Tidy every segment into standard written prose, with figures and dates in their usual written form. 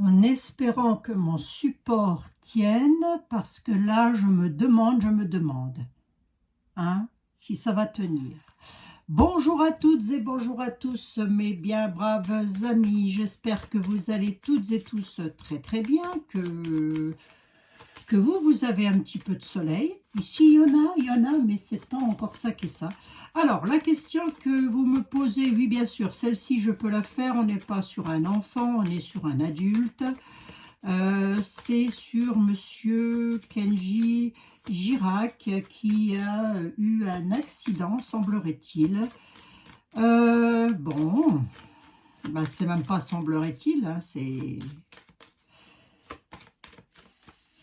En espérant que mon support tienne, parce que là, je me demande, hein, si ça va tenir. Bonjour à toutes et bonjour à tous, mes bien braves amis. J'espère que vous allez toutes et tous très très bien, que vous avez un petit peu de soleil. Ici, il y en a, mais c'est pas encore ça qui est ça. Alors, la question que vous me posez, oui, bien sûr, celle-ci, je peux la faire. On n'est pas sur un enfant, on est sur un adulte. C'est sur Monsieur Kenji Girac qui a eu un accident, semblerait-il. Bon, ben, c'est même pas semblerait-il, hein, c'est...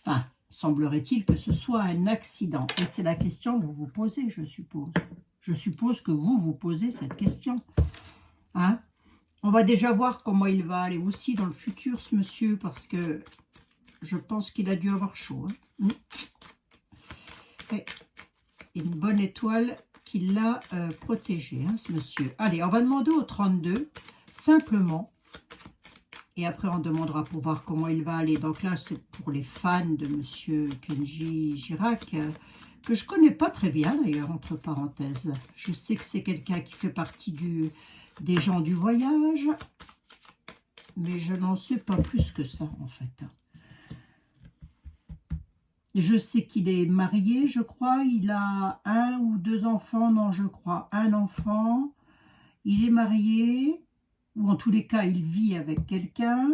Enfin, semblerait-il que ce soit un accident. Et c'est la question que vous vous posez, je suppose. Je suppose que vous vous posez cette question. Hein? On va déjà voir comment il va aller aussi dans le futur, ce monsieur, parce que je pense qu'il a dû avoir chaud. Hein? Et une bonne étoile qui l'a protégé, hein, ce monsieur. Allez, on va demander au 32, simplement. Et après, on demandera pour voir comment il va aller. Donc là, c'est pour les fans de monsieur Kenji Girac, que je connais pas très bien d'ailleurs, entre parenthèses. Je sais que c'est quelqu'un qui fait partie des gens du voyage, mais je n'en sais pas plus que ça, en fait. Je sais qu'il est marié, je crois. Il a 1 ou 2 enfants. Non, je crois 1 enfant. Il est marié, ou en tous les cas, il vit avec quelqu'un.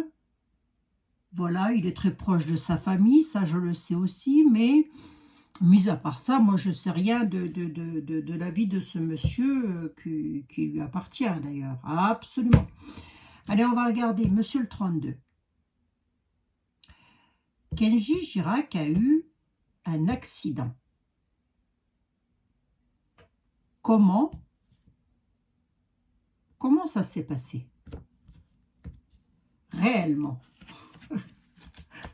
Voilà, il est très proche de sa famille, ça je le sais aussi, mais mis à part ça, moi je ne sais rien de la vie de ce monsieur qui lui appartient d'ailleurs, absolument. Allez, on va regarder, monsieur le 32. Kenji Girac a eu un accident. Comment ça s'est passé? Réellement.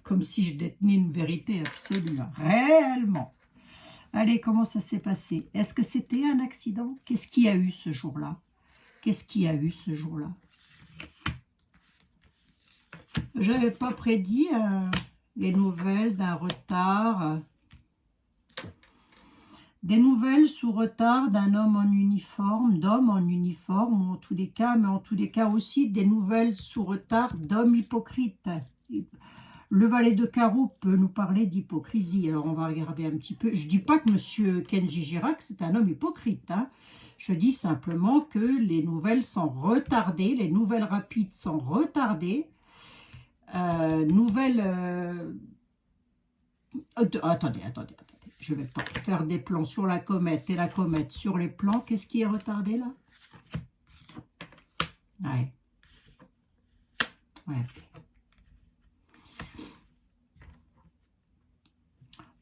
Comme si je détenais une vérité absolue. Réellement. Allez, comment ça s'est passé? Est-ce que c'était un accident? Qu'est-ce qu'il y a eu ce jour-là? Qu'est-ce qu'il y a eu ce jour-là? Je n'avais pas prédit les nouvelles d'un retard. Des nouvelles sous retard d'un homme en uniforme, d'homme en uniforme, en tous les cas, mais en tous les cas aussi des nouvelles sous retard d'hommes hypocrites. Le valet de carreau peut nous parler d'hypocrisie. Alors, on va regarder un petit peu. Je ne dis pas que M. Kenji Girac, c'est un homme hypocrite. Hein. Je dis simplement que les nouvelles sont retardées. Les nouvelles rapides sont retardées. Attendez. Je ne vais pas faire des plans sur la comète et la comète sur les plans. Qu'est-ce qui est retardé, là? Ouais.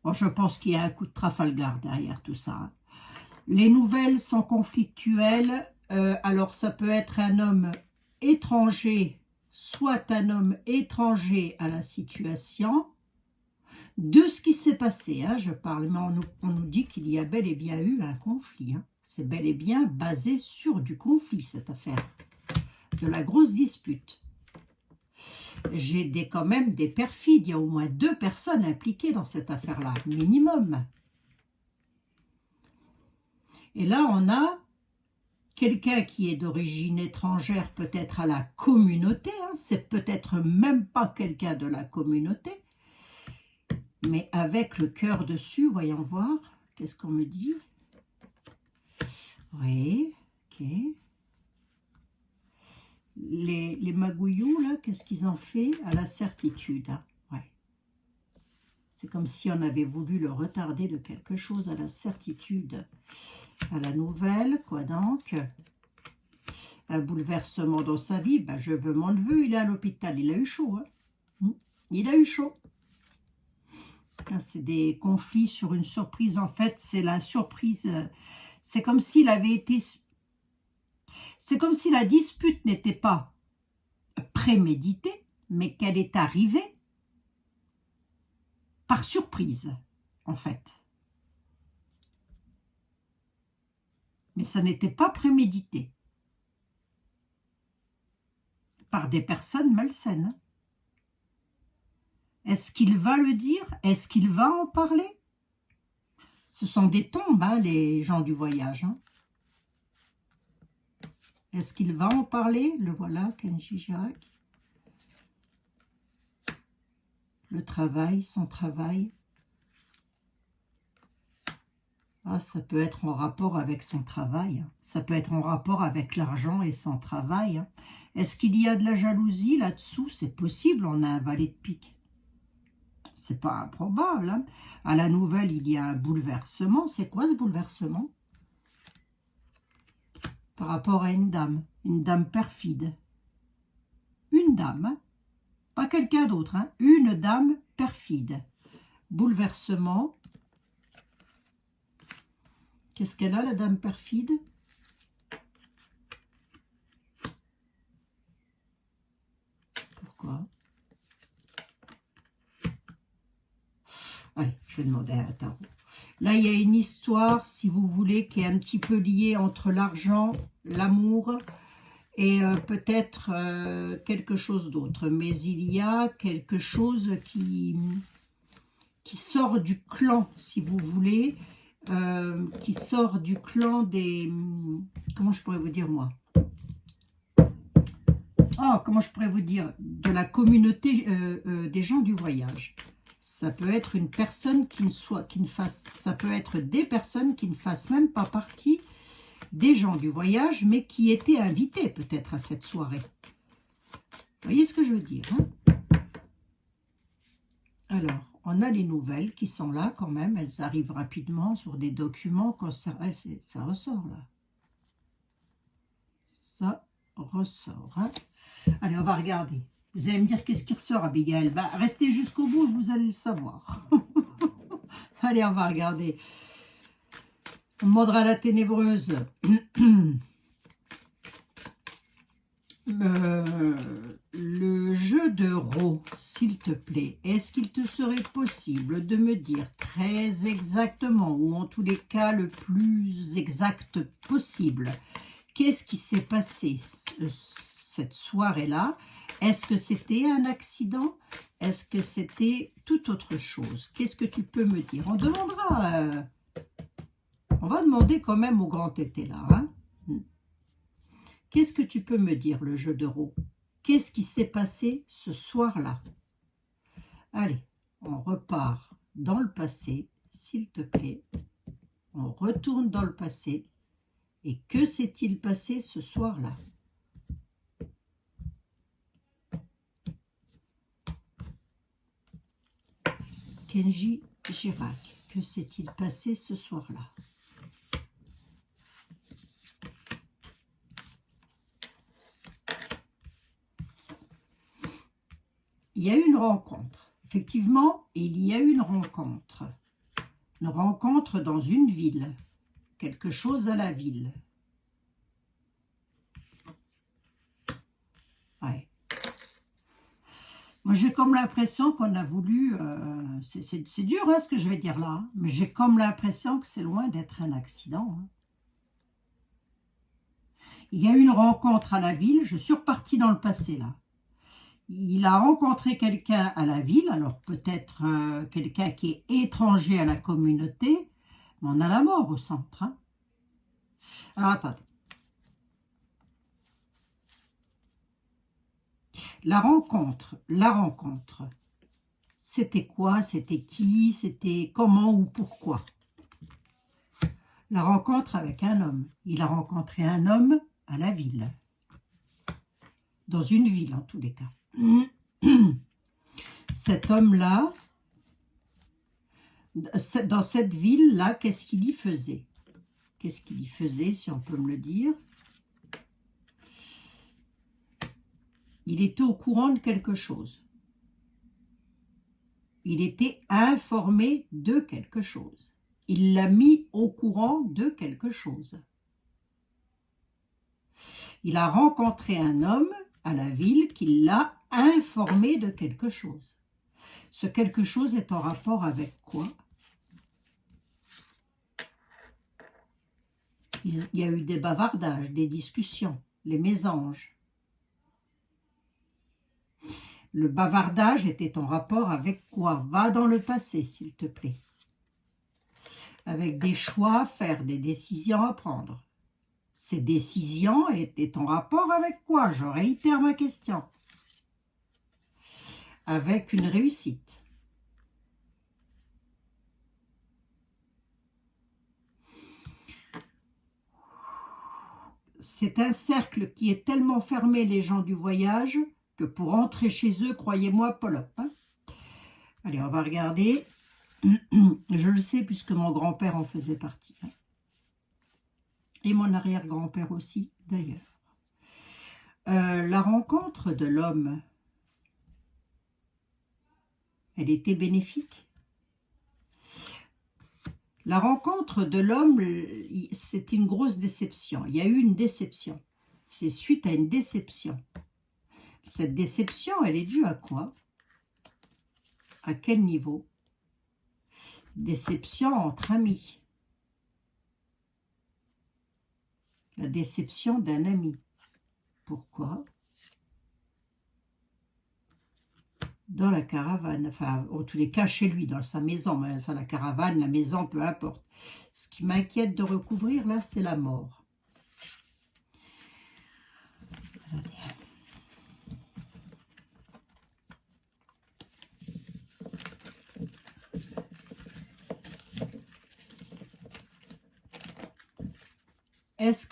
Bon, je pense qu'il y a un coup de Trafalgar derrière tout ça. Les nouvelles sont conflictuelles. Alors, ça peut être un homme étranger, soit un homme étranger à la situation. De ce qui s'est passé, hein, je parle, mais on nous dit qu'il y a bel et bien eu un conflit. Hein. C'est bel et bien basé sur du conflit, cette affaire. De la grosse dispute. J'ai quand même des perfides. Il y a au moins 2 personnes impliquées dans cette affaire-là, minimum. Et là, on a quelqu'un qui est d'origine étrangère, peut-être à la communauté. Hein, c'est peut-être même pas quelqu'un de la communauté. Mais avec le cœur dessus, voyons voir. Qu'est-ce qu'on me dit? Oui, ok. Les magouillous, là, qu'est-ce qu'ils ont fait? À la certitude. Hein? Ouais. C'est comme si on avait voulu le retarder de quelque chose à la certitude. À la nouvelle, quoi donc? Un bouleversement dans sa vie. Ben, je veux mon neveu, il est à l'hôpital. Il a eu chaud. Hein? Il a eu chaud. C'est des conflits sur une surprise. En fait, c'est la surprise. C'est comme s'il avait été... C'est comme si la dispute n'était pas préméditée, mais qu'elle est arrivée par surprise, en fait. Mais ça n'était pas prémédité. Par des personnes malsaines. Est-ce qu'il va le dire? Est-ce qu'il va en parler? Ce sont des tombes, hein, les gens du voyage. Hein. Est-ce qu'il va en parler? Le voilà, Kenji Girac. Le travail, son travail. Ah, ça peut être en rapport avec son travail. Ça peut être en rapport avec l'argent et son travail. Est-ce qu'il y a de la jalousie là-dessous? C'est possible, on a un valet de pique. C'est pas improbable. Hein. À la nouvelle, il y a un bouleversement. C'est quoi ce bouleversement? Par rapport à une dame perfide. Une dame, hein, pas quelqu'un d'autre, hein, une dame perfide. Bouleversement. Qu'est-ce qu'elle a, la dame perfide? Pourquoi? Allez, je vais demander à un tarot. Là, il y a une histoire, si vous voulez, qui est un petit peu liée entre l'argent, l'amour et peut-être quelque chose d'autre. Mais il y a quelque chose qui sort du clan, si vous voulez, qui sort du clan des... Comment je pourrais vous dire, moi? Oh, comment je pourrais vous dire? De la communauté des gens du voyage. Ça peut être une personne qui ne fasse... Ça peut être des personnes qui ne fassent même pas partie des gens du voyage, mais qui étaient invités peut-être à cette soirée. Vous voyez ce que je veux dire, hein? Alors, on a les nouvelles qui sont là quand même. Elles arrivent rapidement sur des documents. Quand ça ressort là. Ça ressort. Hein. Allez, on va regarder. Vous allez me dire qu'est-ce qui ressort, Abigail. Bah, restez jusqu'au bout et vous allez le savoir. Allez, on va regarder. On demandera à la ténébreuse. Le jeu de Ro, s'il te plaît, est-ce qu'il te serait possible de me dire très exactement, ou en tous les cas le plus exact possible, qu'est-ce qui s'est passé cette soirée-là? Est-ce que c'était un accident? Est-ce que c'était toute autre chose? Qu'est-ce que tu peux me dire? On demandera, on va demander quand même au grand tété là, hein. Qu'est-ce que tu peux me dire, le jeu de Ro? Qu'est-ce qui s'est passé ce soir-là? Allez, on repart dans le passé, s'il te plaît. On retourne dans le passé. Et que s'est-il passé ce soir-là? Kenji Girac, que s'est-il passé ce soir-là? Il y a eu une rencontre. Effectivement, il y a eu une rencontre. Une rencontre dans une ville. Quelque chose à la ville. Ouais. Moi, j'ai comme l'impression qu'on a voulu... c'est dur, hein, ce que je vais dire là. Mais j'ai comme l'impression que c'est loin d'être un accident. Hein. Il y a eu une rencontre à la ville. Je suis repartie dans le passé, là. Il a rencontré quelqu'un à la ville, alors peut-être quelqu'un qui est étranger à la communauté, mais on a la mort au centre. Hein. Alors attendez. La rencontre, c'était quoi? C'était qui? C'était comment ou pourquoi? La rencontre avec un homme. Il a rencontré un homme à la ville. Dans une ville, en tous les cas. Cet homme-là, dans cette ville-là, qu'est-ce qu'il y faisait? Qu'est-ce qu'il y faisait, si on peut me le dire? Il était au courant de quelque chose. Il était informé de quelque chose. Il l'a mis au courant de quelque chose. Il a rencontré un homme à la ville qui l'a informé de quelque chose. Ce quelque chose est en rapport avec quoi? Il y a eu des bavardages, des discussions, les mésanges. Le bavardage était en rapport avec quoi? Va dans le passé, s'il te plaît. Avec des choix à faire, des décisions à prendre. Ces décisions étaient en rapport avec quoi? Je réitère ma question. Avec une réussite. C'est un cercle qui est tellement fermé, les gens du voyage, que pour entrer chez eux, croyez-moi, Paul. Hein. Allez, on va regarder. Je le sais puisque mon grand-père en faisait partie. Hein. Et mon arrière-grand-père aussi, d'ailleurs. La rencontre de l'homme, elle était bénéfique. La rencontre de l'homme, c'est une grosse déception. Il y a eu une déception. C'est suite à une déception. Cette déception, elle est due à quoi? À quel niveau? Déception entre amis. La déception d'un ami. Pourquoi? Dans la caravane, enfin, en tous les cas, chez lui, dans sa maison, mais, enfin, la caravane, la maison, peu importe. Ce qui m'inquiète de recouvrir, là, c'est la mort. Est-ce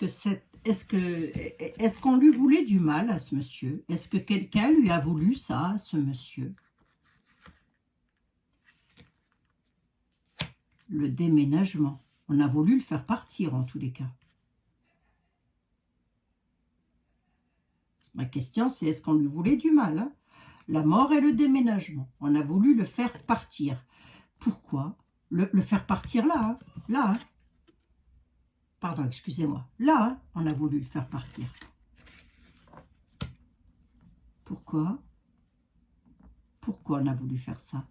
qu'on lui voulait du mal à ce monsieur? Est-ce que quelqu'un lui a voulu ça à ce monsieur? Le déménagement. On a voulu le faire partir en tous les cas. Ma question, c'est est-ce qu'on lui voulait du mal? Hein? La mort et le déménagement. On a voulu le faire partir. Pourquoi? Le faire partir là, hein? Là, hein? Pardon, excusez-moi. Là, hein, on a voulu le faire partir. Pourquoi? Pourquoi on a voulu faire ça?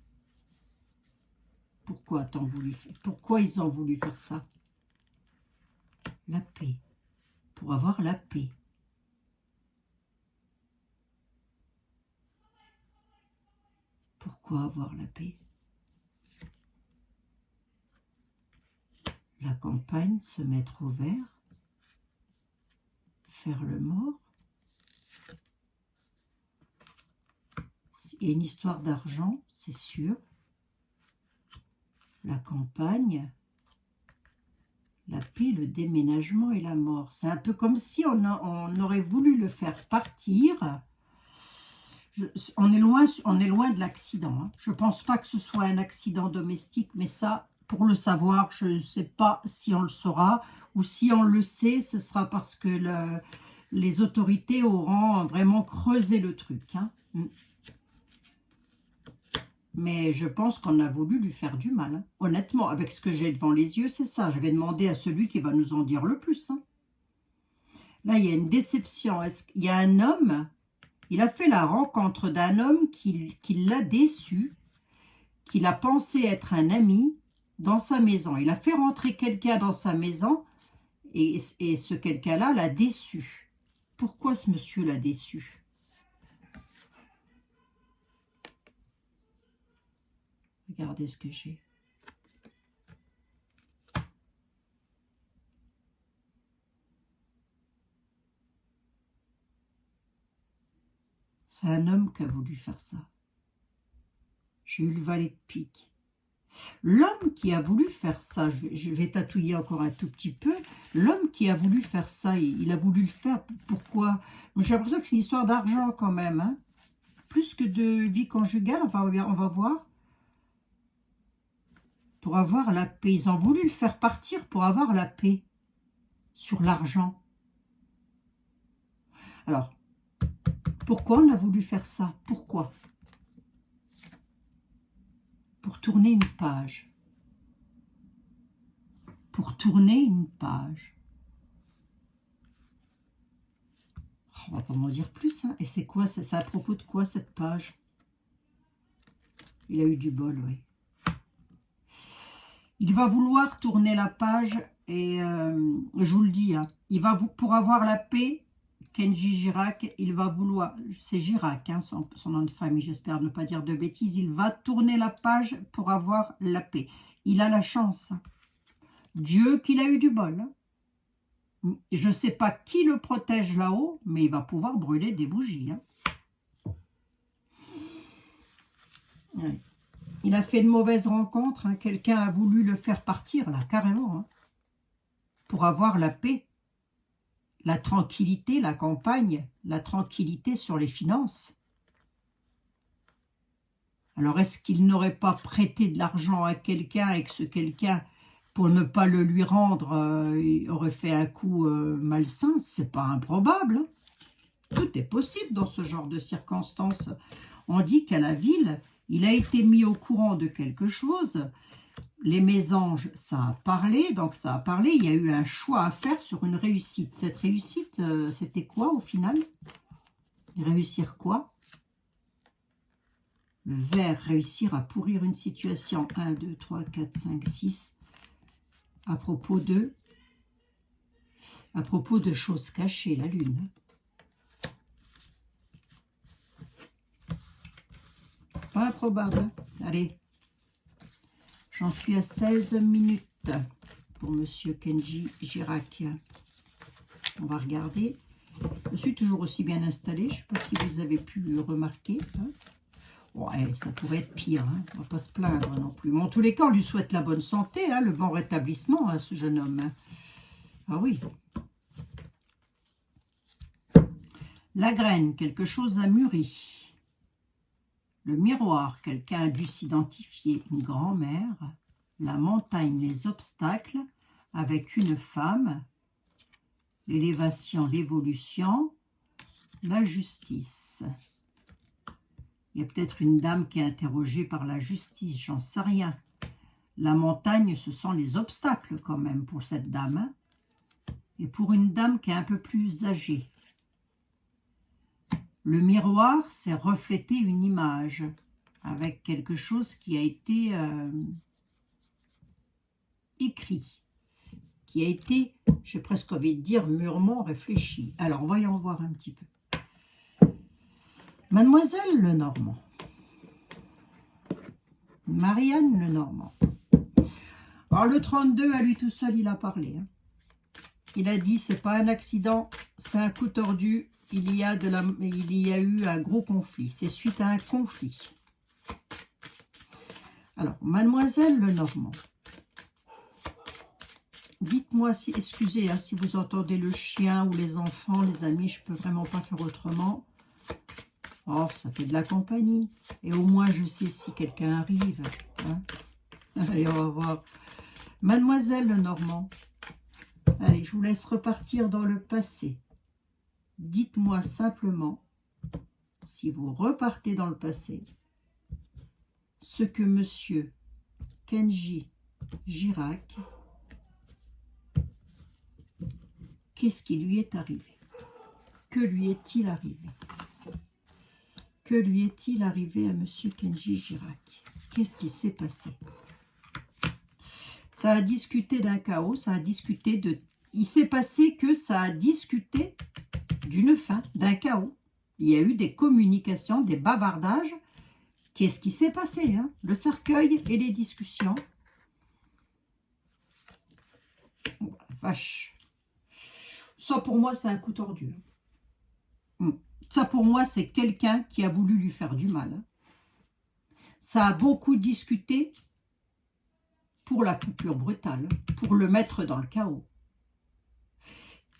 Pourquoi a-t-on voulu faire? Pourquoi ils ont voulu faire ça? La paix. Pour avoir la paix. Pourquoi avoir la paix? La campagne, se mettre au vert, faire le mort. Il y a une histoire d'argent, c'est sûr. La campagne, la paix, le déménagement et la mort. C'est un peu comme si on aurait voulu le faire partir. On est loin de l'accident. Hein. Je ne pense pas que ce soit un accident domestique, mais ça, pour le savoir, je ne sais pas si on le saura, ou si on le sait, ce sera parce que les autorités auront vraiment creusé le truc. Hein. Mais je pense qu'on a voulu lui faire du mal. Hein. Honnêtement, avec ce que j'ai devant les yeux, c'est ça. Je vais demander à celui qui va nous en dire le plus. Hein. Là, il y a une déception. Il y a un homme, il a fait la rencontre d'un homme qui l'a déçu, qu'il a pensé être un ami dans sa maison. Il a fait rentrer quelqu'un dans sa maison et ce quelqu'un-là l'a déçu. Pourquoi ce monsieur l'a déçu? Regardez ce que j'ai. C'est un homme qui a voulu faire ça. J'ai eu le valet de pique. L'homme qui a voulu faire ça, je vais tatouiller encore un tout petit peu, l'homme qui a voulu faire ça, il a voulu le faire, pourquoi? J'ai l'impression que c'est une histoire d'argent quand même, hein? Plus que de vie conjugale, enfin, on va voir. Pour avoir la paix, ils ont voulu le faire partir pour avoir la paix sur l'argent. Alors, pourquoi on a voulu faire ça? Pourquoi? Pour tourner une page. Pour tourner une page. On va pas m'en dire plus. Hein. Et c'est quoi? C'est à propos de quoi cette page? Il a eu du bol, oui. Il va vouloir tourner la page et je vous le dis, hein, il va pour avoir la paix, Kenji Girac, il va vouloir, c'est Girac, hein, son nom de famille, j'espère ne pas dire de bêtises, il va tourner la page pour avoir la paix. Il a la chance. Hein. Dieu qu'il a eu du bol. Hein. Je ne sais pas qui le protège là-haut, mais il va pouvoir brûler des bougies. Hein. Ouais. Il a fait de mauvaises rencontres. Hein. Quelqu'un a voulu le faire partir, là, carrément. Hein, pour avoir la paix. La tranquillité, la campagne, la tranquillité sur les finances. Alors, est-ce qu'il n'aurait pas prêté de l'argent à quelqu'un et que ce quelqu'un, pour ne pas le lui rendre, aurait fait un coup malsain? C'est pas improbable. Hein. Tout est possible dans ce genre de circonstances. On dit qu'à la ville, il a été mis au courant de quelque chose. Les mésanges, ça a parlé, donc ça a parlé. Il y a eu un choix à faire sur une réussite. Cette réussite, c'était quoi au final? Réussir quoi? Le ver, réussir à pourrir une situation. 1, 2, 3, 4, 5, 6. À propos de choses cachées, la lune. Pas improbable. Allez. J'en suis à 16 minutes pour Monsieur Kenji Girac. On va regarder. Je suis toujours aussi bien installée. Je ne sais pas si vous avez pu le remarquer. Hein. Ouais, ça pourrait être pire. Hein. On ne va pas se plaindre non plus. Mais en tous les cas, on lui souhaite la bonne santé, hein, le bon rétablissement à ce jeune homme. Hein. Ah oui. La graine, quelque chose a mûri. Le miroir, quelqu'un a dû s'identifier, une grand-mère. La montagne, les obstacles, avec une femme. L'élévation, l'évolution. La justice. Il y a peut-être une dame qui est interrogée par la justice, j'en sais rien. La montagne, ce sont les obstacles quand même pour cette dame. Hein. Et pour une dame qui est un peu plus âgée. Le miroir, c'est refléter une image avec quelque chose qui a été écrit, qui a été, j'ai presque envie de dire, mûrement réfléchi. Alors, voyons voir un petit peu. Mademoiselle Lenormand. Marianne Lenormand. Alors, le 32, à lui tout seul, il a parlé. Hein. Il a dit, c'est pas un accident, c'est un coup tordu. Il y a eu un gros conflit. C'est suite à un conflit. Alors, Mademoiselle Lenormand. Dites-moi, si, excusez, hein, si vous entendez le chien ou les enfants, les amis, je peux vraiment pas faire autrement. Oh, ça fait de la compagnie. Et au moins, je sais si quelqu'un arrive. Hein. Allez, on va voir. Mademoiselle Lenormand. Allez, je vous laisse repartir dans le passé. Dites-moi simplement, si vous repartez dans le passé, ce que Monsieur Kenji Girac, qu'est-ce qui lui est arrivé? Que lui est-il arrivé? Que lui est-il arrivé à Monsieur Kenji Girac? Qu'est-ce qui s'est passé? Ça a discuté d'un chaos, ça a discuté de... Il s'est passé que ça a discuté d'une fin, d'un chaos. Il y a eu des communications, des bavardages. Qu'est-ce qui s'est passé? Hein? Le cercueil et les discussions. Oh, vache. Ça, pour moi, c'est un coup tordu. Ça, pour moi, c'est quelqu'un qui a voulu lui faire du mal. Ça a beaucoup discuté pour la coupure brutale, pour le mettre dans le chaos.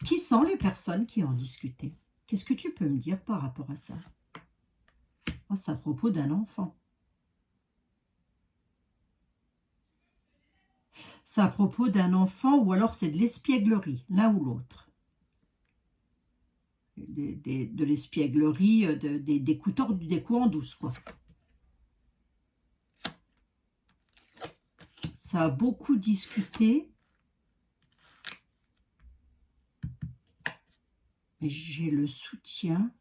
Qui sont les personnes qui ont discuté? Qu'est-ce que tu peux me dire par rapport à ça? Oh, c'est à propos d'un enfant. C'est à propos d'un enfant ou alors c'est de l'espièglerie, l'un ou l'autre. De l'espièglerie, des coups en douce, quoi. Ça a beaucoup discuté. Mais j'ai le soutien.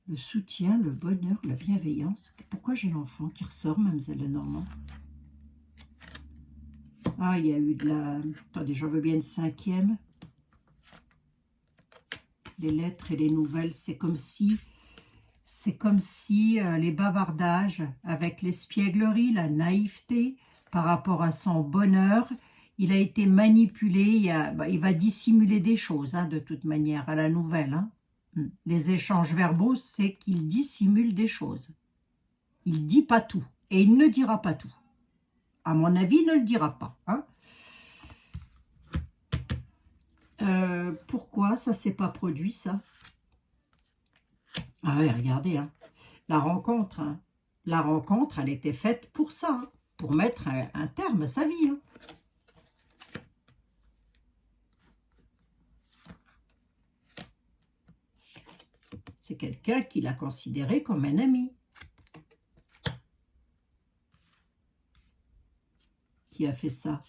Le soutien, le bonheur, la bienveillance. Pourquoi j'ai l'enfant qui ressort, Mademoiselle Lenormand? Ah, il y a eu de la... Attendez, j'en veux bien une cinquième. Les lettres et les nouvelles, c'est comme si... les bavardages avec l'espièglerie, la naïveté par rapport à son bonheur, il a été manipulé, il va dissimuler des choses, hein, de toute manière, à la nouvelle. Hein. Les échanges verbaux, c'est qu'il dissimule des choses. Il ne dit pas tout, et il ne dira pas tout. À mon avis, il ne le dira pas. Hein. Pourquoi ça ne s'est pas produit, ça? Ah ouais, regardez, hein. La rencontre, hein. La rencontre, elle était faite pour ça, hein, pour mettre un terme à sa vie. Hein. C'est quelqu'un qui l'a considéré comme un ami. Qui a fait ça?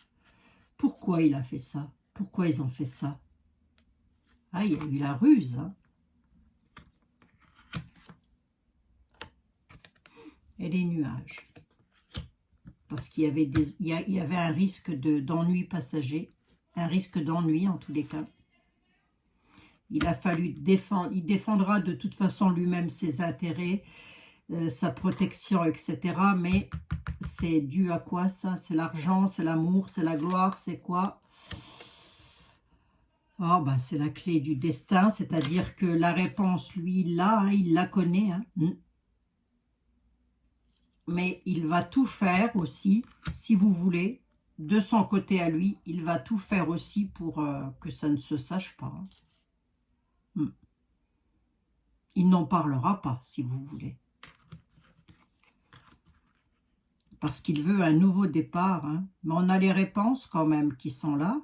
Pourquoi il a fait ça? Pourquoi ils ont fait ça? Ah, il y a eu la ruse. Hein. Et les nuages. Parce qu'il y avait, il y avait un risque d'ennui passager. Un risque d'ennui en tous les cas. Il a fallu défendre. Il défendra de toute façon lui-même ses intérêts, sa protection, etc. Mais c'est dû à quoi ça? C'est l'argent, c'est l'amour, c'est la gloire, c'est quoi? Oh, ben, c'est la clé du destin, c'est-à-dire que la réponse, lui, là, hein, il la connaît. Hein. Mais il va tout faire aussi, si vous voulez, de son côté à lui, il va tout faire aussi pour que ça ne se sache pas. Hein. Il n'en parlera pas, si vous voulez. Parce qu'il veut un nouveau départ. Hein. Mais on a les réponses quand même qui sont là.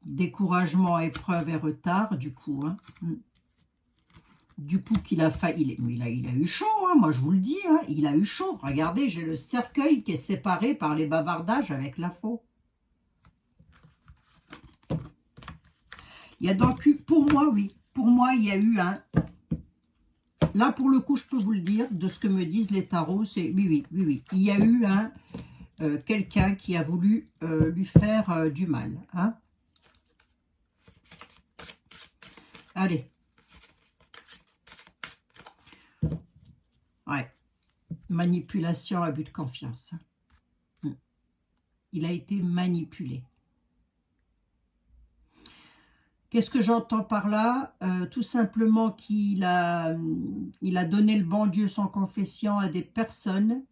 Découragement, épreuve et retard, du coup. Hein. Du coup, qu'il a failli... Il a eu chaud, hein, moi je vous le dis. Hein, il a eu chaud. Regardez, j'ai le cercueil qui est séparé par les bavardages avec la faux. Il y a donc eu... Pour moi, oui. Pour moi, il y a eu un... Là, pour le coup, je peux vous le dire, de ce que me disent les tarots, c'est... Oui. Il y a eu un... quelqu'un qui a voulu lui faire du mal. Hein. Allez. Ouais. Manipulation, abus de confiance. Il a été manipulé. Qu'est-ce que j'entends par là? Tout simplement qu'il a donné le bon Dieu sans confession à des personnes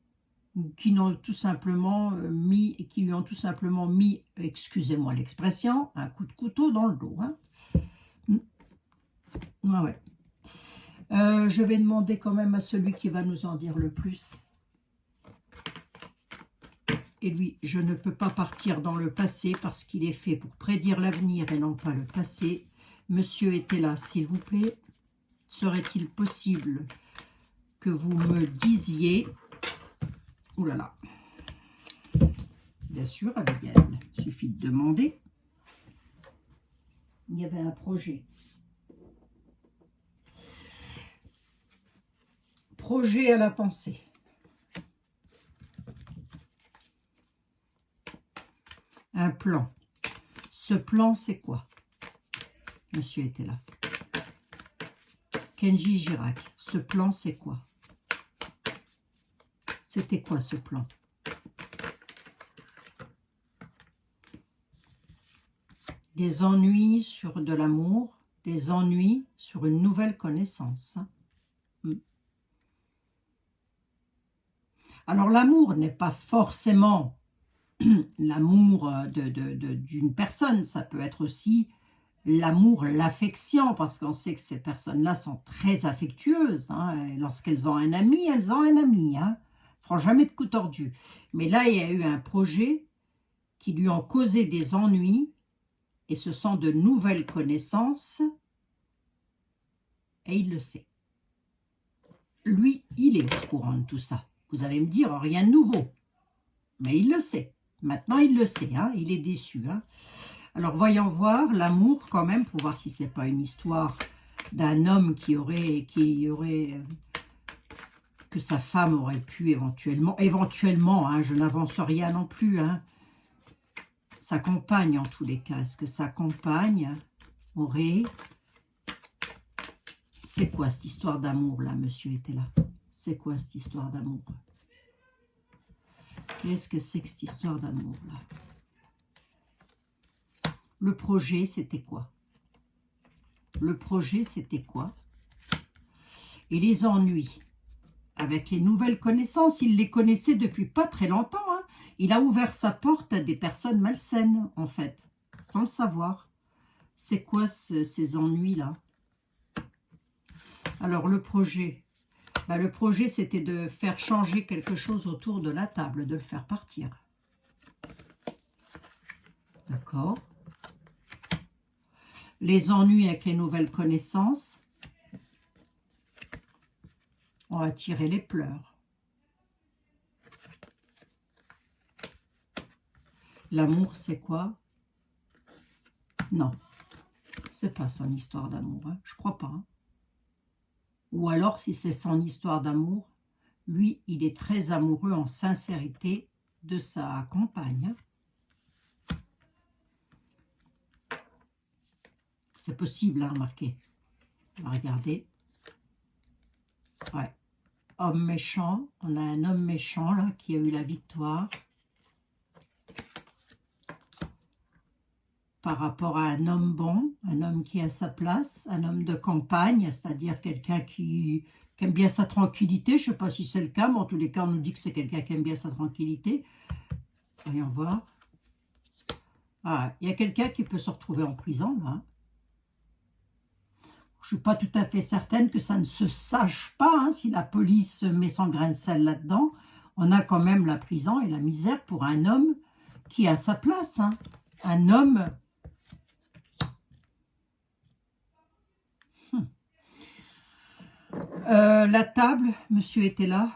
qui lui ont tout simplement mis, excusez-moi l'expression, un coup de couteau dans le dos. Hein. Ouais. Je vais demander quand même à celui qui va nous en dire le plus. Et lui, je ne peux pas partir dans le passé parce qu'il est fait pour prédire l'avenir et non pas le passé. Monsieur était là, s'il vous plaît. Serait-il possible que vous me disiez... Ouh là là. Bien sûr, Abigail, il suffit de demander. Il y avait un projet. Projet à la pensée. Un plan. Ce plan, c'est quoi? Monsieur était là. Kenji Girac. Ce plan, c'est quoi? C'était quoi ce plan? Des ennuis sur de l'amour, des ennuis sur une nouvelle connaissance. Alors l'amour n'est pas forcément l'amour d'une personne, ça peut être aussi l'amour, l'affection, parce qu'on sait que ces personnes-là sont très affectueuses. Hein, lorsqu'elles ont un ami, elles ont un ami. Hein, ne feront jamais de coup tordu. Mais là, il y a eu un projet qui lui ont causé des ennuis, et ce sont de nouvelles connaissances, et il le sait. Lui, il est au courant de tout ça. Vous allez me dire, rien de nouveau. Mais il le sait. Maintenant, il le sait. Hein, il est déçu. Hein. Alors, voyons voir l'amour quand même, pour voir si ce n'est pas une histoire d'un homme qui aurait que sa femme aurait pu éventuellement, hein, je n'avance rien non plus, hein, sa compagne en tous les cas, est-ce que sa compagne aurait... C'est quoi cette histoire d'amour là, monsieur était là? C'est quoi cette histoire d'amour? Qu'est-ce que c'est que cette histoire d'amour là? Le projet, c'était quoi? Le projet, c'était quoi? Et les ennuis, avec les nouvelles connaissances, il les connaissait depuis pas très longtemps. Hein. Il a ouvert sa porte à des personnes malsaines, en fait, sans le savoir. C'est quoi ces ennuis-là? Alors, le projet, le projet, c'était de faire changer quelque chose autour de la table, de le faire partir. D'accord? Les ennuis avec les nouvelles connaissances ont attiré les pleurs. L'amour, c'est quoi? Non, c'est pas son histoire d'amour, hein. Je crois pas. Hein. Ou alors, si c'est son histoire d'amour, lui, il est très amoureux en sincérité de sa compagne. C'est possible, hein, remarquez. On va regarder. Ouais. Homme méchant. On a un homme méchant, là, qui a eu la victoire. Par rapport à un homme bon, un homme qui a sa place, un homme de campagne, c'est-à-dire quelqu'un qui aime bien sa tranquillité. Je ne sais pas si c'est le cas, mais en tous les cas, on nous dit que c'est quelqu'un qui aime bien sa tranquillité. Voyons voir. Ah, il y a quelqu'un qui peut se retrouver en prison, là. Hein. Je ne suis pas tout à fait certaine que ça ne se sache pas, hein, si la police met son grain de sel là-dedans. On a quand même la prison et la misère pour un homme qui a sa place. Hein. Un homme... la table, monsieur était là.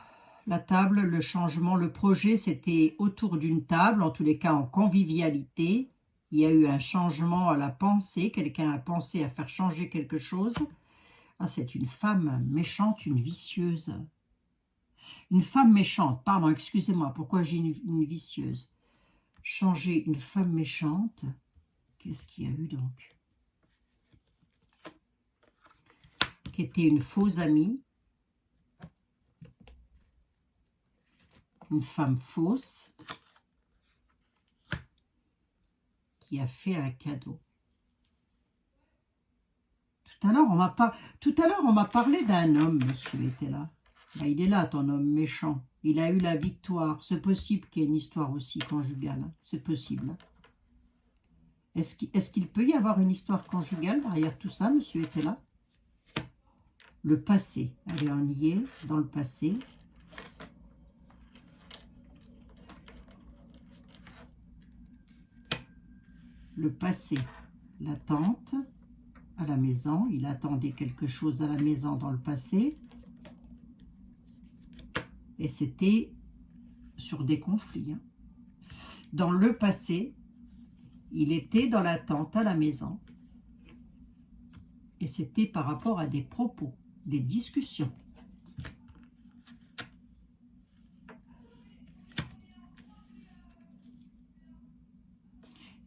La table, le changement, le projet, c'était autour d'une table, en tous les cas en convivialité. Il y a eu un changement à la pensée. Quelqu'un a pensé à faire changer quelque chose. Ah, c'est une femme méchante, une vicieuse. Une femme méchante, pardon, excusez-moi, pourquoi j'ai une vicieuse? Changer une femme méchante. Qu'est-ce qu'il y a eu donc? Qui était une fausse amie. Une femme fausse qui a fait un cadeau. Tout à l'heure, on m'a parlé d'un homme, monsieur était là. Là. Il est là, ton homme méchant. Il a eu la victoire. C'est possible qu'il y ait une histoire aussi conjugale. Hein. C'est possible. Est-ce qu'il peut y avoir une histoire conjugale derrière tout ça, monsieur était là? Le passé. Allez, on y est, dans le passé. Le passé. L'attente à la maison. Il attendait quelque chose à la maison dans le passé. Et c'était sur des conflits. Hein. Dans le passé, il était dans l'attente à la maison. Et c'était par rapport à des propos, des discussions.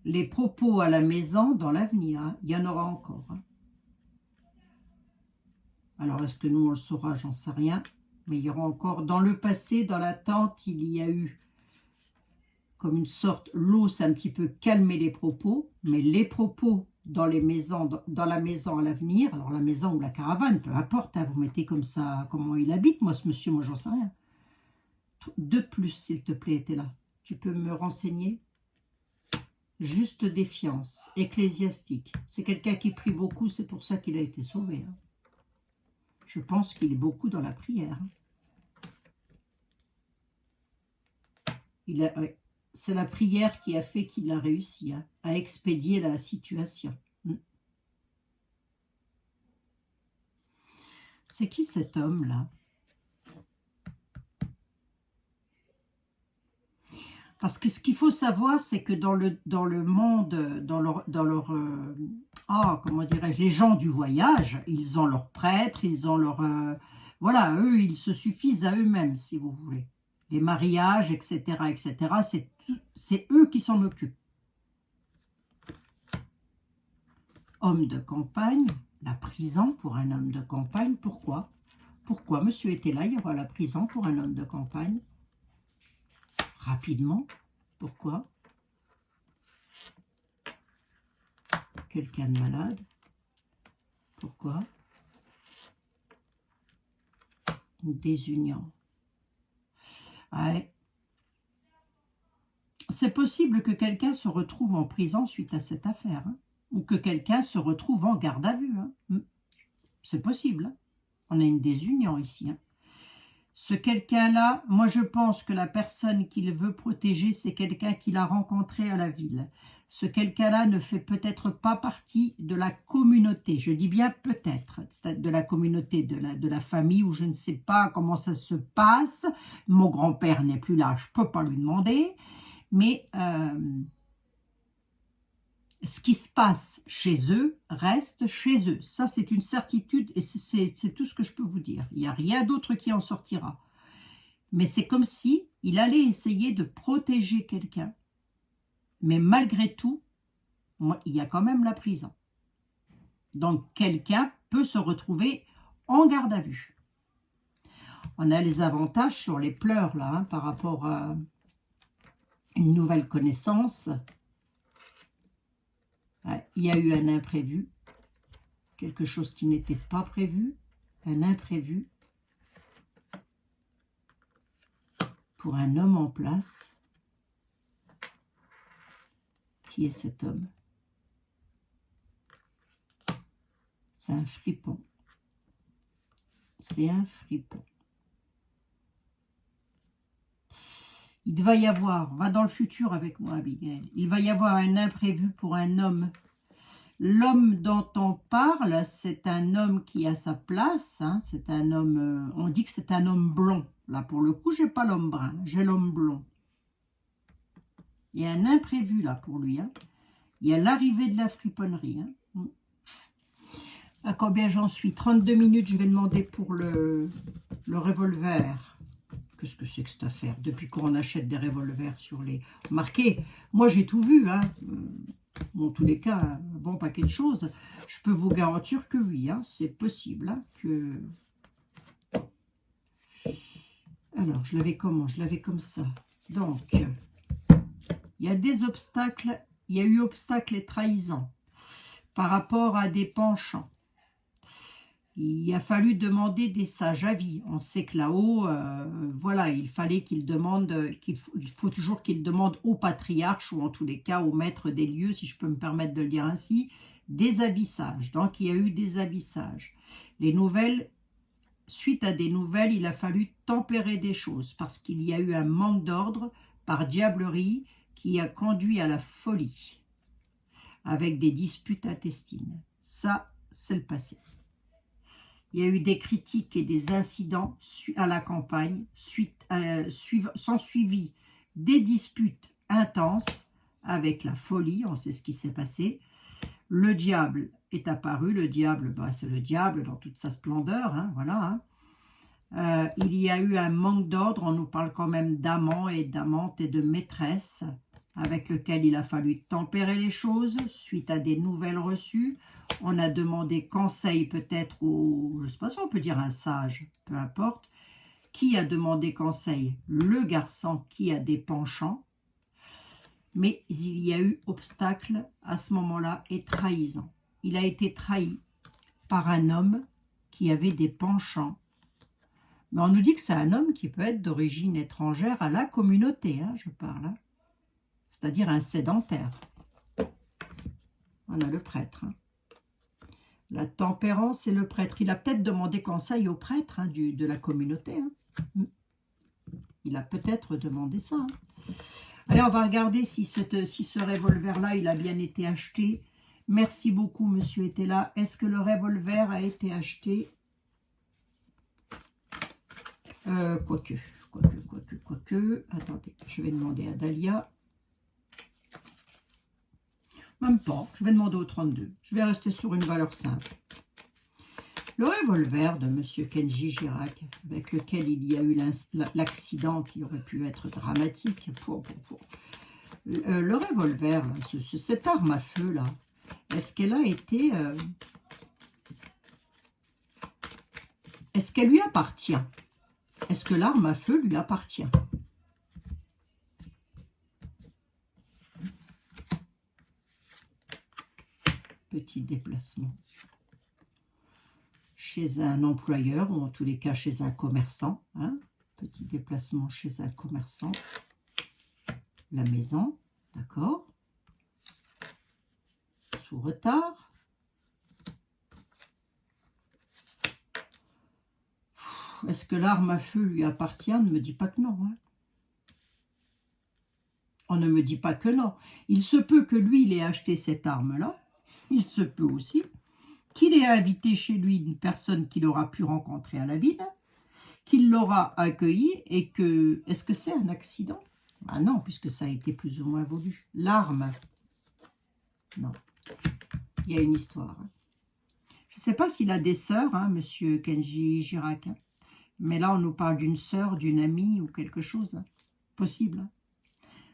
Les propos à la maison dans l'avenir, hein, il y en aura encore. Hein. Alors, est-ce que nous, on le saura? J'en sais rien. Mais il y aura encore, dans le passé, dans l'attente, il y a eu comme une sorte, l'eau s'est un petit peu calmé les propos, mais les propos dans les maisons, dans la maison à l'avenir, alors la maison ou la caravane, peu importe, hein, vous mettez comme ça, comment il habite, moi ce monsieur, moi j'en sais rien. De plus, s'il te plaît, t'es là. Tu peux me renseigner? Juste défiance, ecclésiastique. C'est quelqu'un qui prie beaucoup, c'est pour ça qu'il a été sauvé. Hein. Je pense qu'il est beaucoup dans la prière. Ouais. C'est la prière qui a fait qu'il a réussi hein, à expédier la situation. C'est qui cet homme-là? Parce que ce qu'il faut savoir, c'est que dans le monde, comment dirais-je, les gens du voyage, ils ont leurs prêtres, ils ont voilà, eux, ils se suffisent à eux-mêmes, si vous voulez. Les mariages, etc., c'est eux qui s'en occupent. Homme de campagne, la prison pour un homme de campagne, pourquoi? Pourquoi, monsieur était là, il y aura la prison pour un homme de campagne? Rapidement, pourquoi? Quelqu'un de malade, pourquoi? Une désunion. Ouais. C'est possible que quelqu'un se retrouve en prison suite à cette affaire, hein, ou que quelqu'un se retrouve en garde à vue. Hein. C'est possible. Hein. On a une désunion ici. Hein. Ce quelqu'un-là, moi je pense que la personne qu'il veut protéger, c'est quelqu'un qu'il a rencontré à la ville. Ce quelqu'un-là ne fait peut-être pas partie de la communauté. Je dis bien peut-être, de la communauté, de la famille, où je ne sais pas comment ça se passe. Mon grand-père n'est plus là, je ne peux pas lui demander. Mais ce qui se passe chez eux reste chez eux. Ça, c'est une certitude et c'est tout ce que je peux vous dire. Il n'y a rien d'autre qui en sortira. Mais c'est comme si il allait essayer de protéger quelqu'un. Mais malgré tout, il y a quand même la prison. Donc, quelqu'un peut se retrouver en garde à vue. On a les avantages sur les pleurs, là, hein, par rapport à une nouvelle connaissance. Il y a eu un imprévu, quelque chose qui n'était pas prévu, un imprévu pour un homme en place. Qui est cet homme? C'est un fripon. C'est un fripon. Il va y avoir, va dans le futur avec moi Abigail, il va y avoir un imprévu pour un homme. L'homme dont on parle, c'est un homme qui a sa place, hein, c'est un homme, on dit que c'est un homme blond. Là pour le coup, j'ai pas l'homme brun, j'ai l'homme blond. Il y a un imprévu là pour lui. Hein. Il y a l'arrivée de la friponnerie. Hein. À combien j'en suis? 32 minutes, je vais demander pour le revolver. Qu'est-ce que c'est que cette affaire? Depuis qu'on achète des revolvers sur les marqués, moi j'ai tout vu. Hein. En tous les cas, un bon paquet de choses. Je peux vous garantir que oui, hein, c'est possible. Hein, que... Alors, je l'avais comment? Je l'avais comme ça. Donc, il y a des obstacles. Il y a eu obstacles et trahisons par rapport à des penchants. Il a fallu demander des sages avis. On sait que là-haut, voilà, il fallait qu'il demande, il faut toujours qu'il demande au patriarche, ou en tous les cas au maître des lieux, si je peux me permettre de le dire ainsi, des avis sages. Donc il y a eu des avis sages. Les nouvelles, suite à des nouvelles, il a fallu tempérer des choses, parce qu'il y a eu un manque d'ordre par diablerie qui a conduit à la folie, avec des disputes intestines. Ça, c'est le passé. Il y a eu des critiques et des incidents à la campagne, sont suivis des disputes intenses avec la folie, on sait ce qui s'est passé. Le diable est apparu, le diable, bah, c'est le diable dans toute sa splendeur, hein, voilà. Hein. Il y a eu un manque d'ordre, on nous parle quand même d'amants et d'amantes et de maîtresses, avec lequel il a fallu tempérer les choses suite à des nouvelles reçues. On a demandé conseil peut-être au, je ne sais pas si on peut dire un sage, peu importe. Qui a demandé conseil? Le garçon qui a des penchants. Mais il y a eu obstacle à ce moment-là et trahison. Il a été trahi par un homme qui avait des penchants. Mais on nous dit que c'est un homme qui peut être d'origine étrangère à la communauté, hein, je parle. Hein. C'est-à-dire un sédentaire. On a le prêtre. Hein. La tempérance et le prêtre. Il a peut-être demandé conseil au prêtre hein, de la communauté. Hein. Il a peut-être demandé ça. Hein. Allez, on va regarder si ce revolver-là, il a bien été acheté. Merci beaucoup, monsieur était là. Est-ce que le revolver a été acheté? Quoique. Attendez, je vais demander à Dalia. Même pas, je vais demander au 32. Je vais rester sur une valeur simple. Le revolver de M. Kenji Girac, avec lequel il y a eu l'accident qui aurait pu être dramatique. Le revolver, là, cette arme à feu, là, est-ce qu'elle a été... est-ce qu'elle lui appartient? Est-ce que l'arme à feu lui appartient? Petit déplacement. Chez un employeur, ou en tous les cas chez un commerçant. Hein? Petit déplacement chez un commerçant. La maison, d'accord. Sous retard. Est-ce que l'arme à feu lui appartient? Ne me dis pas que non. Hein? On ne me dit pas que non. Il se peut que lui, il ait acheté cette arme-là. Il se peut aussi qu'il ait invité chez lui une personne qu'il aura pu rencontrer à la ville, qu'il l'aura accueilli et que... Est-ce que c'est un accident? Ah non, puisque ça a été plus ou moins voulu. L'arme, non. Il y a une histoire. Hein. Je ne sais pas s'il a des sœurs, hein, monsieur Kenji Girac. Hein. Mais là, on nous parle d'une sœur, d'une amie ou quelque chose. Hein. Possible. Hein.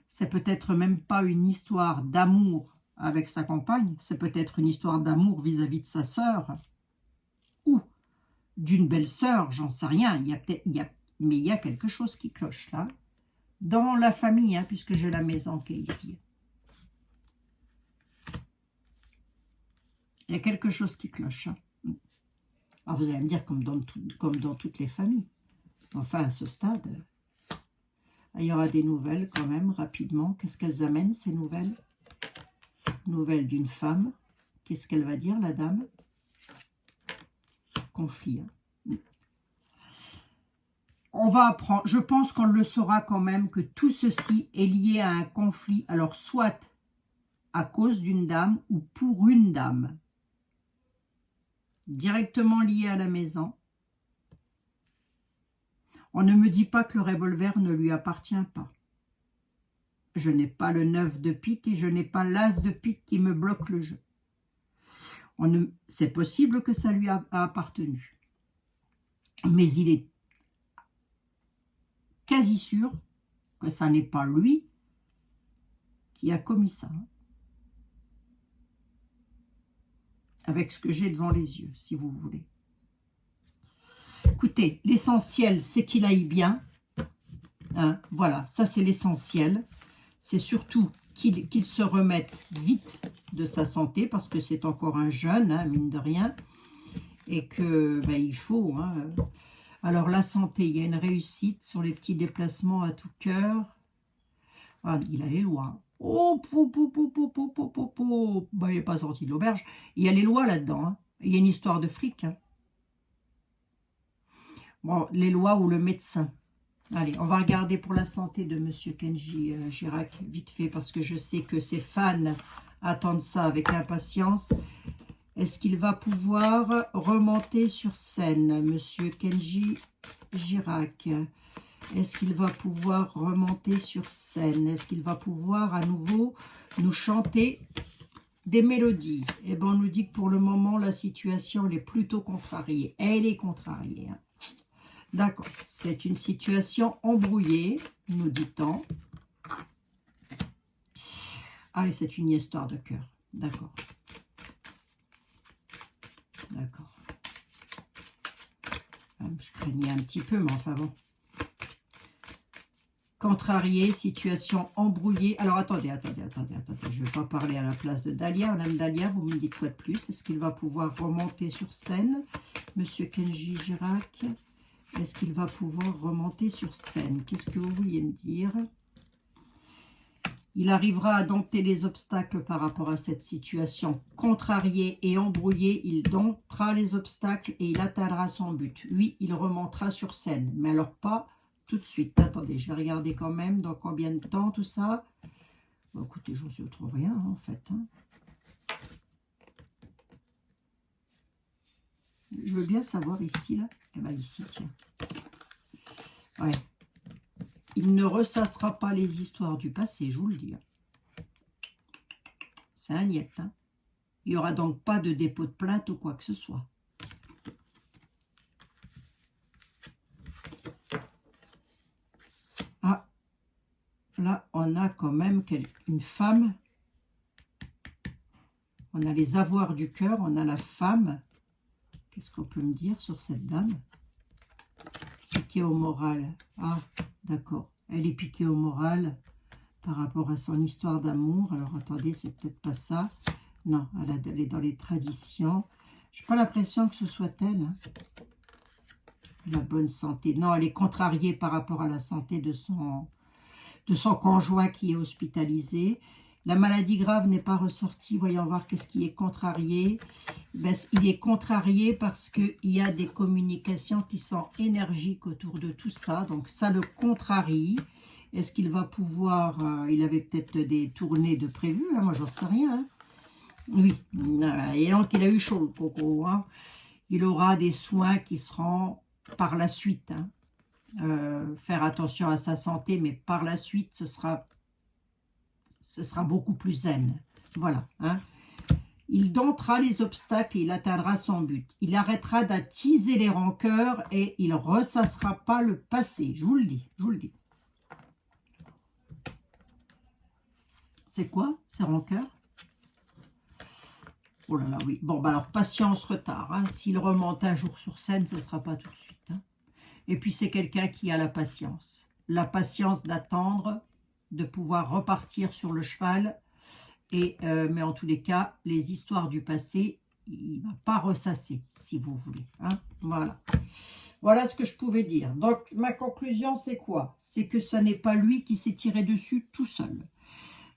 C'est peut-être même pas une histoire d'amour avec sa compagne. C'est peut-être une histoire d'amour vis-à-vis de sa sœur. Ou d'une belle-sœur, j'en sais rien. Mais il y a quelque chose qui cloche là. Dans la famille, hein, puisque j'ai la maison qui est ici. Il y a quelque chose qui cloche. Hein. Alors vous allez me dire comme dans toutes les familles. Enfin, à ce stade, il y aura des nouvelles quand même, rapidement. Qu'est-ce qu'elles amènent, ces nouvelles? Nouvelles d'une femme. Qu'est-ce qu'elle va dire, la dame? Conflit. Hein. On va apprendre, je pense qu'on le saura quand même, que tout ceci est lié à un conflit. Alors, soit à cause d'une dame ou pour une dame. Directement lié à la maison. On ne me dit pas que le revolver ne lui appartient pas. Je n'ai pas le 9 de pique et je n'ai pas l'as de pique qui me bloque le jeu. C'est possible que ça lui a appartenu. Mais il est quasi sûr que ça n'est pas lui qui a commis ça. Avec ce que j'ai devant les yeux, si vous voulez. Écoutez, l'essentiel, c'est qu'il aille bien. Hein, voilà, ça c'est l'essentiel. C'est surtout qu'il se remette vite de sa santé, parce que c'est encore un jeune, hein, mine de rien. Et que il faut. Hein. Alors la santé, il y a une réussite sur les petits déplacements à tout cœur. Ah, il a les lois. Oh, il n'est pas sorti de l'auberge. Il y a les lois là-dedans. Hein. Il y a une histoire de fric. Hein. Bon, les lois ou le médecin. Allez, on va regarder pour la santé de monsieur Kenji Girac, vite fait, parce que je sais que ses fans attendent ça avec impatience. Est-ce qu'il va pouvoir remonter sur scène, monsieur Kenji Girac? Est-ce qu'il va pouvoir remonter sur scène? Est-ce qu'il va pouvoir à nouveau nous chanter des mélodies? Eh bien, on nous dit que pour le moment, la situation elle est plutôt contrariée. Elle est contrariée. Hein. D'accord. C'est une situation embrouillée, nous dit-on. Ah, et c'est une histoire de cœur. D'accord. D'accord. Je craignais un petit peu, mais enfin bon. Contrarié, situation embrouillée. Alors, attendez. Je ne vais pas parler à la place de Dahlia. Madame Dahlia, vous me dites quoi de plus? Est-ce qu'il va pouvoir remonter sur scène? Monsieur Kenji Girac, est-ce qu'il va pouvoir remonter sur scène? Qu'est-ce que vous vouliez me dire? Il arrivera à dompter les obstacles par rapport à cette situation contrariée et embrouillée. Il domptera les obstacles et il atteindra son but. Oui, il remontera sur scène, mais alors pas tout de suite. Attendez, je vais regarder quand même dans combien de temps tout ça. Bon, écoutez, je ne trouve rien en fait. Hein. Je veux bien savoir ici, là. Eh bien ici, tiens. Ouais. Il ne ressassera pas les histoires du passé, je vous le dis. C'est un niet. Hein. Il n'y aura donc pas de dépôt de plainte ou quoi que ce soit. Là, on a quand même une femme. On a les avoirs du cœur, on a la femme. Qu'est-ce qu'on peut me dire sur cette dame? Piquée au moral. Ah, d'accord. Elle est piquée au moral par rapport à son histoire d'amour. Alors, attendez, c'est peut-être pas ça. Non, elle est dans les traditions. Je n'ai pas l'impression que ce soit elle. Hein. La bonne santé. Non, elle est contrariée par rapport à la santé de son conjoint qui est hospitalisé. La maladie grave n'est pas ressortie. Voyons voir qu'est-ce qui est contrarié. Ben, il est contrarié parce qu'il y a des communications qui sont énergiques autour de tout ça. Donc ça le contrarie. Est-ce qu'il va pouvoir... il avait peut-être des tournées de prévues. Hein, moi, j'en sais rien. Hein. Oui. Et donc, il a eu chaud, le coco. Hein. Il aura des soins qui seront par la suite. Hein. Faire attention à sa santé, mais par la suite, ce sera beaucoup plus zen. Voilà. Hein. Il domptera les obstacles et il atteindra son but. Il arrêtera d'attiser les rancœurs et il ne ressassera pas le passé. Je vous le dis, je vous le dis. C'est quoi, ces rancœurs? Oh là là, oui. Bon, bah alors, patience, retard. Hein. S'il remonte un jour sur scène, ce ne sera pas tout de suite. Hein. Et puis, c'est quelqu'un qui a la patience. La patience d'attendre, de pouvoir repartir sur le cheval. Et, mais en tous les cas, les histoires du passé, il ne va pas ressasser, si vous voulez. Hein. Voilà. Voilà ce que je pouvais dire. Donc, ma conclusion, c'est quoi? C'est que ce n'est pas lui qui s'est tiré dessus tout seul.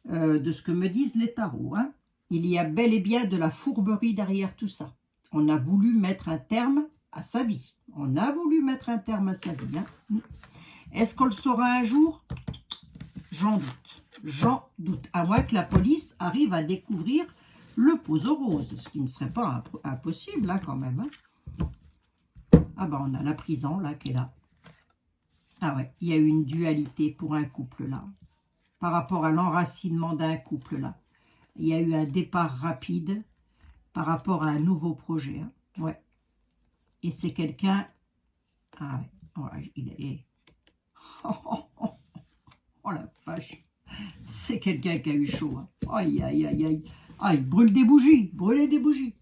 De ce que me disent les tarots. Hein. Il y a bel et bien de la fourberie derrière tout ça. On a voulu mettre un terme à sa vie. On a voulu mettre un terme à sa vie. Hein. Est-ce qu'on le saura un jour? J'en doute. J'en doute. À moins que la police arrive à découvrir le pot aux roses. Ce qui ne serait pas impossible, hein, quand même. Hein. Ah ben, on a la prison, là, qui est là. Ah ouais, il y a eu une dualité pour un couple, là. Par rapport à l'enracinement d'un couple, là. Il y a eu un départ rapide par rapport à un nouveau projet. Hein. Ouais. Et c'est quelqu'un... Ah ouais. Oh, il est... Oh la vache. C'est quelqu'un qui a eu chaud. Hein. Aïe, aïe, aïe, aïe. Aïe, brûle des bougies. Brûlez des bougies.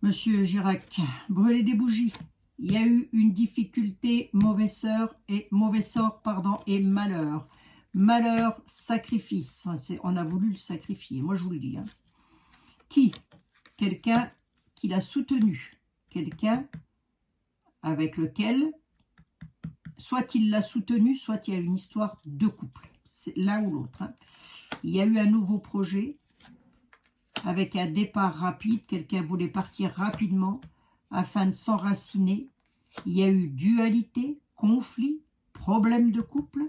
Monsieur Girac, brûlez des bougies. Il y a eu une difficulté, mauvais sort, et malheur. Malheur, sacrifice. On a voulu le sacrifier. Moi, je vous le dis. Hein. Qui? Quelqu'un qui l'a soutenu. Quelqu'un avec lequel, soit il l'a soutenu, soit il y a une histoire de couple. C'est l'un ou l'autre. Hein. Il y a eu un nouveau projet avec un départ rapide. Quelqu'un voulait partir rapidement afin de s'enraciner. Il y a eu dualité, conflit, problème de couple.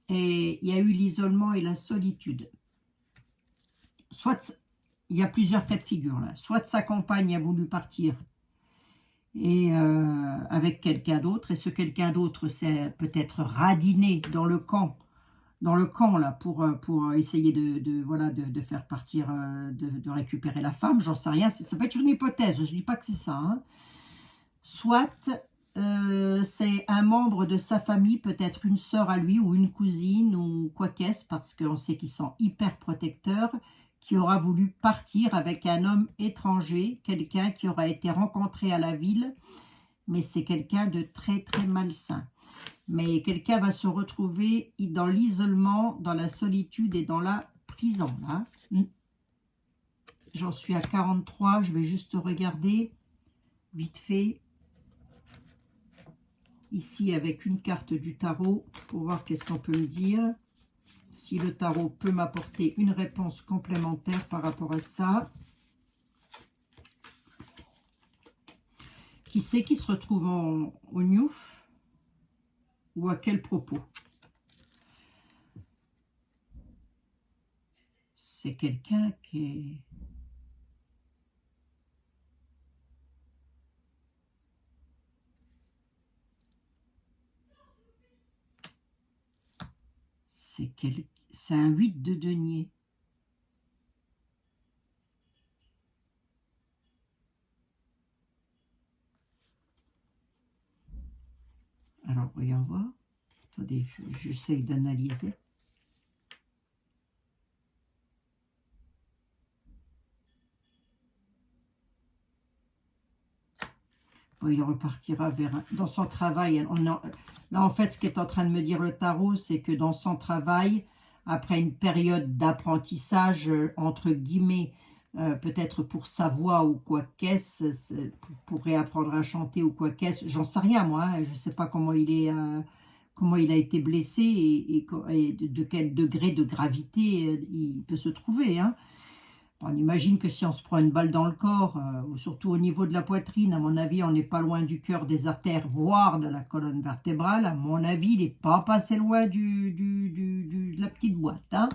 Et il y a eu l'isolement et la solitude. Soit, il y a plusieurs cas de figure là. Soit sa compagne a voulu partir et avec quelqu'un d'autre. Et ce quelqu'un d'autre s'est peut-être radiné dans le camp là, pour essayer de faire partir, de récupérer la femme. J'en sais rien. Ça peut être une hypothèse. Je ne dis pas que c'est ça. Hein. Soit c'est un membre de sa famille, peut-être une sœur à lui ou une cousine ou quoi qu'est-ce, parce qu'on sait qu'ils sont hyper protecteurs, qui aura voulu partir avec un homme étranger, quelqu'un qui aura été rencontré à la ville, mais c'est quelqu'un de très très malsain. Mais quelqu'un va se retrouver dans l'isolement, dans la solitude et dans la prison. Là. J'en suis à 43, je vais juste regarder vite fait. Ici avec une carte du tarot pour voir qu'est-ce qu'on peut me dire. Si le tarot peut m'apporter une réponse complémentaire par rapport à ça. Qui c'est qui se retrouve au Newf? Ou à quel propos? C'est quelqu'un qui est... C'est un 8 de denier. Alors, voyons voir. Attendez, j'essaye d'analyser. Bon, il repartira dans son travail. Là, en fait, ce qu'est en train de me dire le tarot, c'est que dans son travail, après une période d'apprentissage, entre guillemets, peut-être pour sa voix ou quoi qu'est-ce, pour réapprendre à chanter ou quoi qu'est-ce, j'en sais rien moi, hein, je ne sais pas comment il a été blessé et de quel degré de gravité il peut se trouver, hein. On imagine que si on se prend une balle dans le corps, ou surtout au niveau de la poitrine, à mon avis, on n'est pas loin du cœur, des artères, voire de la colonne vertébrale. À mon avis, il n'est pas passé loin de la petite boîte, hein.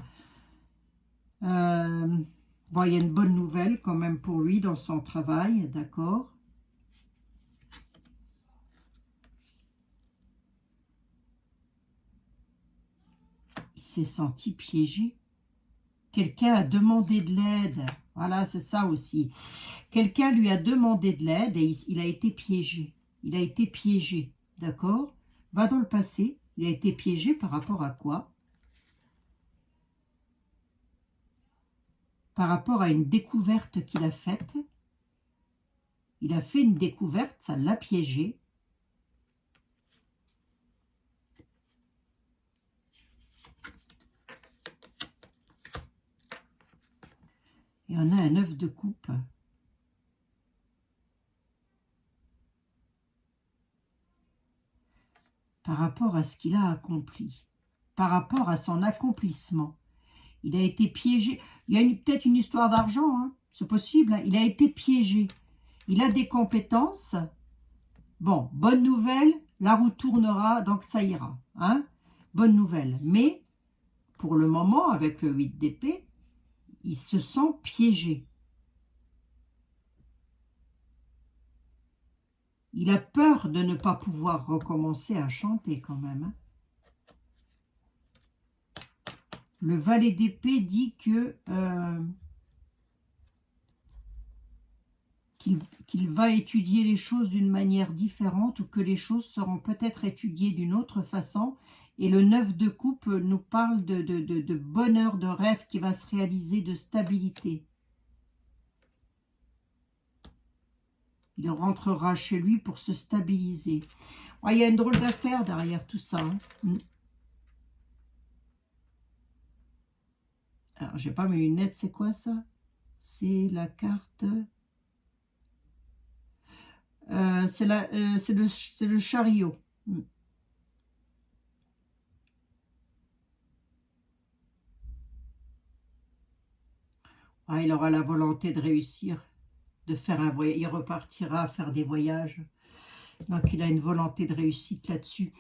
Bon, il y a une bonne nouvelle quand même pour lui dans son travail, d'accord. Il s'est senti piégé. Quelqu'un a demandé de l'aide. Voilà, c'est ça aussi. Quelqu'un lui a demandé de l'aide et il a été piégé. Il a été piégé, d'accord? Va dans le passé. Il a été piégé par rapport à quoi? Par rapport à une découverte qu'il a faite. Il a fait une découverte, ça l'a piégé. Et on a un 9 de coupe. Par rapport à ce qu'il a accompli. Par rapport à son accomplissement. Il a été piégé. Il y a peut-être une histoire d'argent, hein, c'est possible. Hein. Il a été piégé. Il a des compétences. Bon, bonne nouvelle, la roue tournera, donc ça ira. Hein. Bonne nouvelle. Mais, pour le moment, avec le 8 d'épée, il se sent piégé. Il a peur de ne pas pouvoir recommencer à chanter quand même. Hein. Le valet d'épée dit que qu'il va étudier les choses d'une manière différente ou que les choses seront peut-être étudiées d'une autre façon. Et le 9 de coupe nous parle de bonheur, de rêve qui va se réaliser, de stabilité. Il rentrera chez lui pour se stabiliser. Oh, il y a une drôle d'affaire derrière tout ça. Hein. Alors, j'ai pas mes lunettes, c'est quoi ça? C'est la carte... c'est le chariot. Ah, il aura la volonté de réussir, de faire un voyage. Il repartira à faire des voyages. Donc, il a une volonté de réussite là-dessus.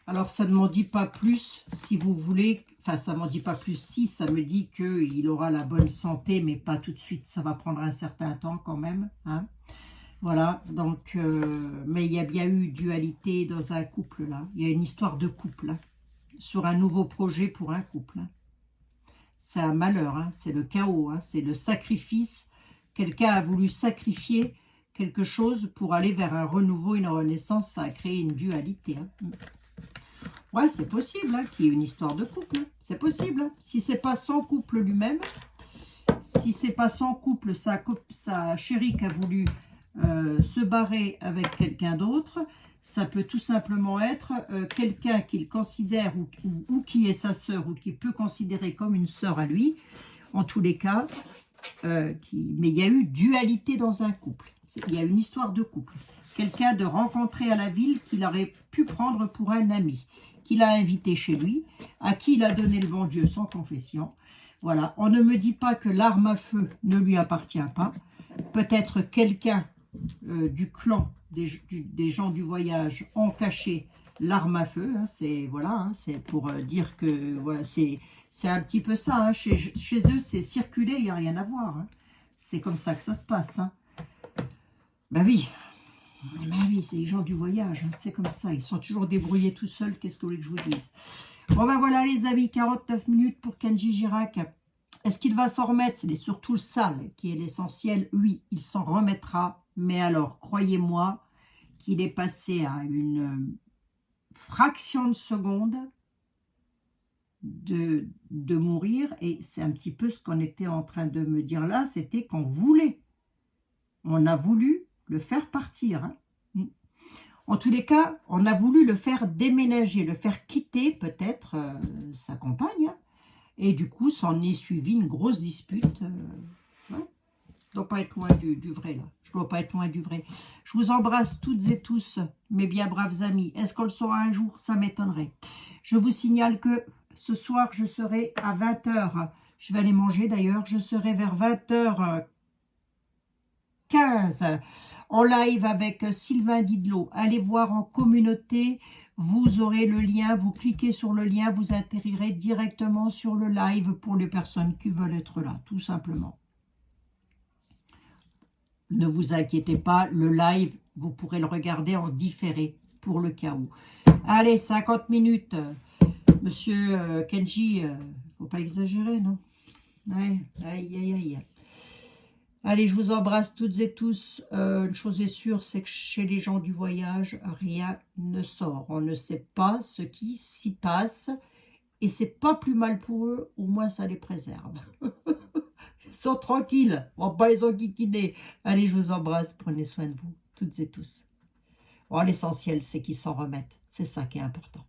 Alors, ça ne m'en dit pas plus, si vous voulez. Enfin, ça ne m'en dit pas plus si. Ça me dit qu'il aura la bonne santé, mais pas tout de suite. Ça va prendre un certain temps quand même. Hein. Voilà, donc, mais il y a bien eu dualité dans un couple, là. Il y a une histoire de couple, là, sur un nouveau projet pour un couple. Hein. C'est un malheur, hein, c'est le chaos, hein, c'est le sacrifice. Quelqu'un a voulu sacrifier quelque chose pour aller vers un renouveau, une renaissance. Ça a créé une dualité. Hein. Ouais, c'est possible hein, qu'il y ait une histoire de couple. Hein. C'est possible. Hein. Si c'est pas son couple lui-même, si c'est pas son couple, sa chérie qui a voulu se barrer avec quelqu'un d'autre, ça peut tout simplement être quelqu'un qu'il considère ou qui est sa sœur ou qui peut considérer comme une sœur à lui, en tous les cas, mais il y a eu dualité dans un couple, il y a une histoire de couple, quelqu'un de rencontré à la ville qu'il aurait pu prendre pour un ami, qu'il a invité chez lui, à qui il a donné le bon Dieu sans confession. Voilà, on ne me dit pas que l'arme à feu ne lui appartient pas, peut-être quelqu'un du clan des gens du voyage ont caché l'arme à feu. Hein, c'est voilà, hein, c'est pour dire que voilà, c'est un petit peu ça. Hein, chez eux, c'est circuler, il n'y a rien à voir. Hein. C'est comme ça que ça se passe. Hein. Ben oui, c'est les gens du voyage. Hein, c'est comme ça. Ils sont toujours débrouillés tout seuls. Qu'est-ce que vous voulez que je vous dise? Bon ben voilà les amis, 49 minutes pour Kenji Girac. Est-ce qu'il va s'en remettre? C'est surtout le sale qui est l'essentiel. Oui, il s'en remettra. Mais alors, croyez-moi qu'il est passé à une fraction de seconde de mourir. Et c'est un petit peu ce qu'on était en train de me dire là, c'était qu'on voulait. On a voulu le faire partir. Hein. En tous les cas, on a voulu le faire déménager, le faire quitter peut-être sa compagne. Hein. Et du coup, s'en est suivi une grosse dispute. Ouais. Je ne dois pas être loin du vrai, là. Je ne dois pas être loin du vrai. Je vous embrasse toutes et tous, mes bien braves amis. Est-ce qu'on le saura un jour? Ça m'étonnerait. Je vous signale que ce soir, je serai à 20 h. Je vais aller manger, d'ailleurs. Je serai vers 20 h 15 en live avec Sylvain Didlot. Allez voir en communauté. Vous aurez le lien. Vous cliquez sur le lien. Vous atterrirez directement sur le live pour les personnes qui veulent être là, tout simplement. Ne vous inquiétez pas, le live, vous pourrez le regarder en différé pour le cas où. Allez, 50 minutes. Monsieur Kenji, faut pas exagérer, non? Ouais, aïe, aïe, aïe. Allez, je vous embrasse toutes et tous. Une chose est sûre, c'est que chez les gens du voyage, rien ne sort. On ne sait pas ce qui s'y passe. Et c'est pas plus mal pour eux, au moins ça les préserve. Ils sont tranquilles, on va pas les enquiquiner. Allez, je vous embrasse, prenez soin de vous, toutes et tous. Bon, l'essentiel, c'est qu'ils s'en remettent. C'est ça qui est important.